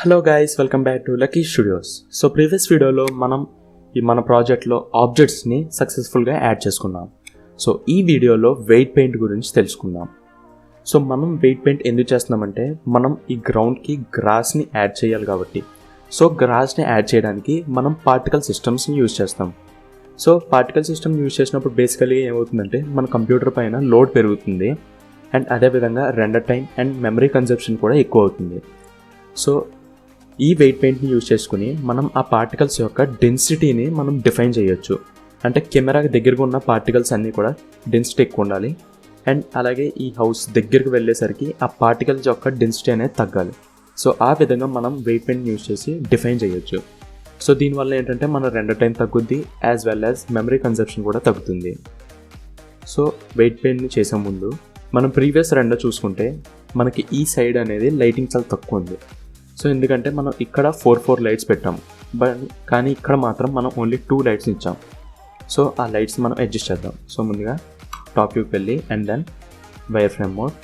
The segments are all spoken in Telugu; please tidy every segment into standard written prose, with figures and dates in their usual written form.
Hello guys, welcome back to lucky studios. So previous వీడియోలో మనం మన ప్రాజెక్ట్లో ఆబ్జెక్ట్స్ని సక్సెస్ఫుల్గా యాడ్ చేసుకున్నాం. సో ఈ వీడియోలో వెయిట్ పెయింట్ గురించి తెలుసుకుందాం. సో మనం వెయిట్ పెయింట్ ఎందుకు చేస్తున్నామంటే మనం ఈ గ్రౌండ్కి గ్రాస్ని యాడ్ చేయాలి కాబట్టి. సో గ్రాస్ని యాడ్ చేయడానికి మనం పార్టికల్ సిస్టమ్స్ని యూజ్ చేస్తాం. సో పార్టికల్ సిస్టమ్ యూజ్ చేసినప్పుడు బేసికలీ ఏమవుతుందంటే మన కంప్యూటర్ పైన లోడ్ పెరుగుతుంది అండ్ అదేవిధంగా render time and memory consumption కూడా ఎక్కువ అవుతుంది. సో ఈ వెయిట్ పెయింట్ని యూజ్ చేసుకుని మనం ఆ పార్టికల్స్ యొక్క డెన్సిటీని మనం డిఫైన్ చేయొచ్చు. అంటే కెమెరాకి దగ్గరగా ఉన్న పార్టికల్స్ అన్నీ కూడా డెన్సిటీ ఎక్కువ ఉండాలి అండ్ అలాగే ఈ హౌస్ దగ్గరికి వెళ్ళేసరికి ఆ పార్టికల్స్ యొక్క డెన్సిటీ అనేది తగ్గాలి. సో ఆ విధంగా మనం వెయిట్ పెయింట్ యూజ్ చేసి డిఫైన్ చేయొచ్చు. సో దీనివల్ల ఏంటంటే మన రెండర్ టైం తగ్గుద్ది as well as memory consumption కూడా తగ్గుతుంది. సో వెయిట్ పెయింట్ని చేసే ముందు మనం ప్రీవియస్ రెండర్ చూసుకుంటే మనకి ఈ సైడ్ అనేది లైటింగ్ చాలా తక్కువ ఉంది. సో ఎందుకంటే మనం ఇక్కడ 4 లైట్స్ పెట్టాం, కానీ ఇక్కడ మాత్రం మనం ఓన్లీ 2 లైట్స్ ఇచ్చాం. సో ఆ లైట్స్ మనం అడ్జస్ట్ చేద్దాం. సో ముందుగా టాప్ వ్యూకి వెళ్ళి and then wire frame mode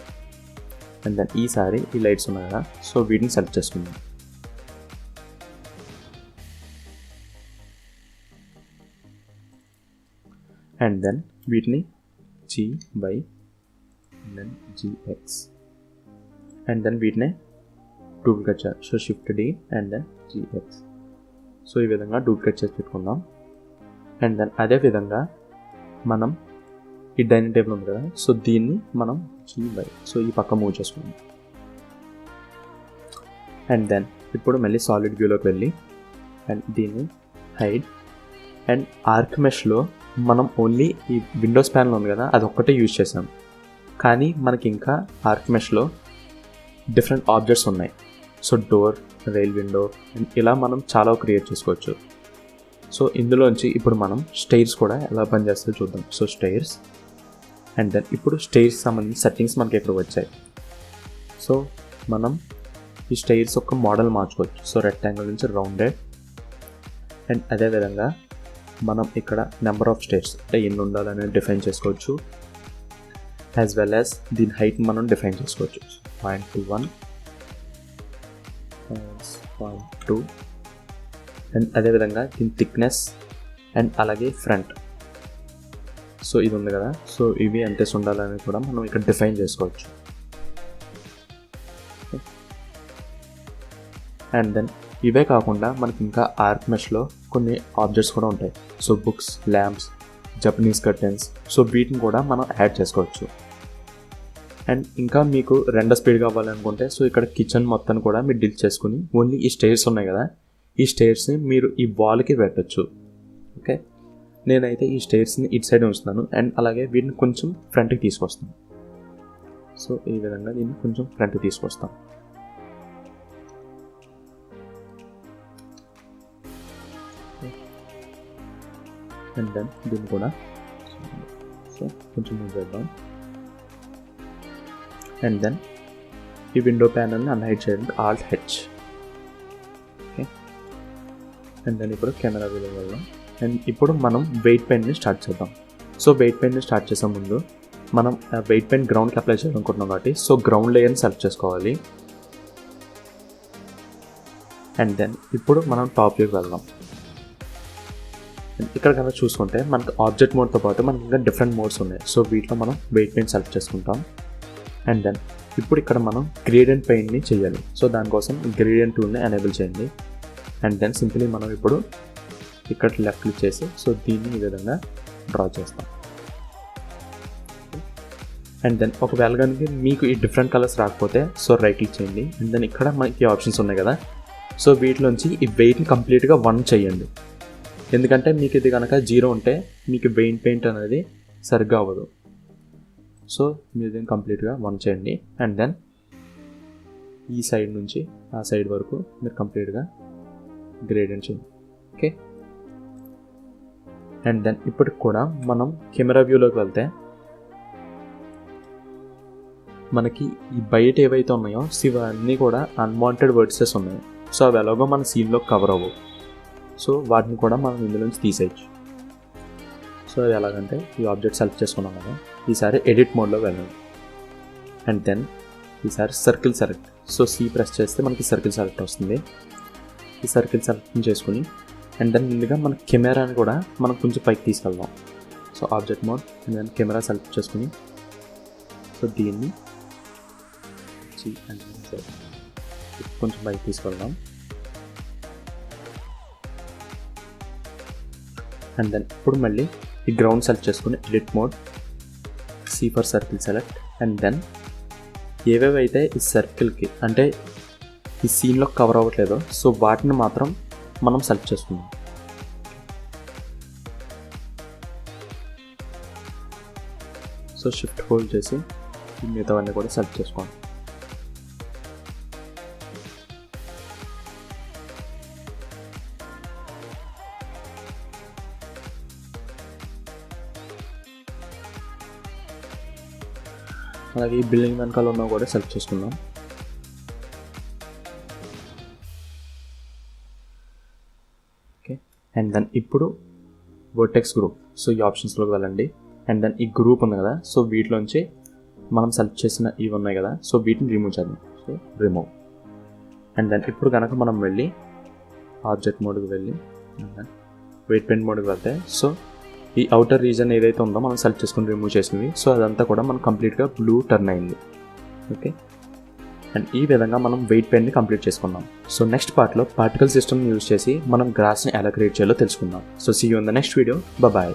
and then ఈసారి ఈ లైట్స్ ఉన్నాయి కదా, సో వీటిని సెలెక్ట్ చేసుకుందాం. అండ్ దెన్ వీటిని GY and then GX and then వీటిని డూప్లికేట్ చేయాలి. So shift D and then GX. So ఈ విధంగా డూప్లికేట్ చేసి పెట్టుకుందాం. అండ్ దెన్ అదే విధంగా మనం ఈ డైనింగ్ టేబుల్ ఉంది కదా, సో దీన్ని మనం GY సో ఈ పక్క మూవ్ చేసుకుందాం. అండ్ దెన్ ఇప్పుడు మళ్ళీ సాలిడ్ వ్యూలోకి వెళ్ళి అండ్ దీన్ని హైడ్ అండ్ ఆర్క్ మెష్లో మనం ఓన్లీ ఈ విండోస్ ప్యానల్ ఉంది కదా అది ఒక్కటే యూజ్ చేసాం. కానీ మనకి ఇంకా ఆర్క్ మెష్లో డిఫరెంట్ ఆబ్జెక్ట్స్ ఉన్నాయి. సో డోర్, రైల్ విండో ఇలా మనం చాలా క్రియేట్ చేసుకోవచ్చు. సో ఇందులోంచి ఇప్పుడు మనం స్టైర్స్ కూడా ఎలా పనిచేస్తుందో చూద్దాం. సో స్టైర్స్ అండ్ దెన్ ఇప్పుడు స్టైర్స్ సంబంధించిన సెట్టింగ్స్ మనకి ఇక్కడ వచ్చాయి. సో మనం ఈ స్టైర్స్ యొక్క మోడల్ మార్చుకోవచ్చు. సో రెక్టాంగిల్ నుంచి రౌండెడ్ అండ్ అదేవిధంగా మనం ఇక్కడ నెంబర్ ఆఫ్ స్టైర్స్ అంటే ఎన్ని ఉండాలనేది డిఫైన్ చేసుకోవచ్చు. యాజ్ వెల్ యాజ్ దీని హైట్ మనం డిఫైన్ చేసుకోవచ్చు. 0.21 0.2 అండ్ అదేవిధంగా దీని థిక్నెస్ అండ్ అలాగే ఫ్రంట్. సో ఇది ఉంది కదా, సో ఇవి ఎంత ఉండాలని కూడా మనం ఇక్కడ డిఫైన్ చేసుకోవచ్చు. అండ్ దెన్ ఇవే కాకుండా మనకి ఇంకా ఆర్క్ మెష్లో కొన్ని ఆబ్జెక్ట్స్ కూడా ఉంటాయి. So books, lamps, Japanese curtains, so వీటిని కూడా మనం యాడ్ చేసుకోవచ్చు. అండ్ ఇంకా మీకు రెండర్ స్పీడ్ కావాలనుకుంటే సో ఇక్కడ కిచెన్ మొత్తాన్ని కూడా మీరు డిలీట్ చేసుకుని ఓన్లీ ఈ స్టైర్స్ ఉన్నాయి కదా, ఈ స్టైర్స్ని మీరు ఈ వాల్కి పెట్టచ్చు. ఓకే, నేనైతే ఈ స్టైర్స్ని ఇటు సైడ్ ఉంచుతాను అండ్ అలాగే వీటిని కొంచెం ఫ్రంట్కి తీసుకొస్తాను. సో ఈ విధంగా దీన్ని కొంచెం ఫ్రంట్కి తీసుకొస్తాం. అండ్ దెన్ దీన్ని కూడా సో కొంచెం మూవ్ చేద్దాం. అండ్ దెన్ ఈ విండో ప్యానల్ని అన్హైడ్ చేయండి, Alt-H. ఓకే, అండ్ దెన్ ఇప్పుడు కెమెరా వ్యూలో వెళ్దాం. అండ్ ఇప్పుడు మనం వెయిట్ పెయింట్ని స్టార్ట్ చేద్దాం. సో వెయిట్ పెయింట్ని స్టార్ట్ చేసే ముందు మనం వెయిట్ పెయింట్ గ్రౌండ్కి అప్లై చేయాలనుకుంటున్నాం కాబట్టి సో గ్రౌండ్ లేయర్ని సెలెక్ట్ చేసుకోవాలి. అండ్ దెన్ ఇప్పుడు మనం టాప్ వ్యూకి వెళ్దాం. ఇక్కడ కనుక చూసుకుంటే మనకు ఆబ్జెక్ట్ మోడ్తో పాటు మనకి ఇంకా డిఫరెంట్ మోడ్స్ ఉన్నాయి. సో వీటిలో మనం వెయిట్ పెయింట్ సెలెక్ట్ చేసుకుంటాం. అండ్ దెన్ ఇప్పుడు ఇక్కడ మనం గ్రేడియంట్ పెయింట్ని చేయాలి. సో దానికోసం గ్రేడియంట్ టూల్ని ఎనేబుల్ చేయండి. అండ్ దెన్ సింపుల్లీ మనం ఇప్పుడు ఇక్కడ లెఫ్ట్ క్లిక్ చేసి సో దీన్ని ఈ విధంగా డ్రా చేస్తాం. అండ్ దెన్ ఒకవేళ కనుక మీకు ఈ డిఫరెంట్ కలర్స్ రాకపోతే సో రైట్ క్లిక్ చేయండి. అండ్ దెన్ ఇక్కడ మనకి ఆప్షన్స్ ఉన్నాయి కదా, సో వీటిలోంచి ఈ వెయిట్ని కంప్లీట్గా 1 చేయండి. ఎందుకంటే మీకు ఇది కనుక 0 ఉంటే మీకు వెయిట్ పెయింట్ అనేది సరిగ్గా అవ్వదు. సో మీరు దీన్ని కంప్లీట్గా 1 చేయండి. అండ్ దెన్ ఈ సైడ్ నుంచి ఆ సైడ్ వరకు మీరు కంప్లీట్గా గ్రేడియంట్ చేయండి. ఓకే, అండ్ దెన్ ఇప్పటికి కూడా మనం కెమెరా వ్యూలోకి వెళ్తే మనకి ఈ బయట ఏవైతే ఉన్నాయో ఇవన్నీ కూడా అన్వాంటెడ్ వర్డ్సెస్ ఉన్నాయి. సో అవి ఎలాగో మన సీన్లో కవర్ అవ్వవు. సో వాటిని కూడా మనం ఇందులోంచి తీసేయచ్చు. సో అది ఎలాగంటే ఈ ఆబ్జెక్ట్ సెలెక్ట్ చేసుకున్నాం కదా, ఈసారి ఎడిట్ మోడ్లో వెళ్ళండి. అండ్ దెన్ ఈసారి circle select so C press చేస్తే మనకి సర్కిల్ సెలెక్ట్ వస్తుంది. ఈ సర్కిల్ సెలెక్ట్ చేసుకుని అండ్ దెన్ ముందుగా మన కెమెరాని కూడా మనం కొంచెం పైకి తీసుకెళ్దాం. So object mode and then camera select చేసుకుని సో దీన్ని కొంచెం పైకి తీసుకెళ్దాం. అండ్ దెన్ ఇప్పుడు మళ్ళీ ఈ గ్రౌండ్ సెలెక్ట్ చేసుకుని edit mode, C for circle select and then ఏవేవైతే ఈ సర్కిల్కి అంటే ఈ సీన్లో కవర్ అవ్వట్లేదో సో వాటిని మాత్రం మనం సెలెక్ట్ చేసుకుందాం. సో షిఫ్ట్ హోల్డ్ చేసి మిగతావన్నీ కూడా సెలెక్ట్ చేసుకోండి. అలాగే ఈ బిల్డింగ్ వెనకాల ఉన్న కూడా సెలెక్ట్ చేసుకుందాం. ఓకే అండ్ దెన్ ఇప్పుడు వర్టెక్స్ గ్రూప్. సో ఈ ఆప్షన్స్లోకి వెళ్ళండి అండ్ దెన్ ఈ గ్రూప్ ఉంది కదా సో వీటిలోంచి మనం సెలెక్ట్ చేసిన ఇవి ఉన్నాయి కదా సో వీటిని రిమూవ్ చేద్దాం. సో రిమూవ్ అండ్ దెన్ ఇప్పుడు కనుక మనం వెళ్ళి ఆబ్జెక్ట్ మోడ్కి వెళ్ళి అండ్ దెన్ వెయిట్ పెయింట్ మోడ్కి వెళ్తే సో ఈ అవుటర్ రీజన్ ఏదైతే ఉందో మనం సెలెక్ట్ చేసుకుని రిమూవ్ చేసినవి సో అదంతా కూడా మనం కంప్లీట్గా బ్లూ టర్న్ అయింది. ఓకే అండ్ ఈ విధంగా మనం వెయిట్ పెయింట్ని కంప్లీట్ చేసుకున్నాం. సో నెక్స్ట్ పార్ట్లో పార్టికల్ సిస్టమ్ యూజ్ చేసి మనం గ్రాస్ని ఎలా క్రియేట్ చేయాలో తెలుసుకుందాం. So see you in the next video. Bye.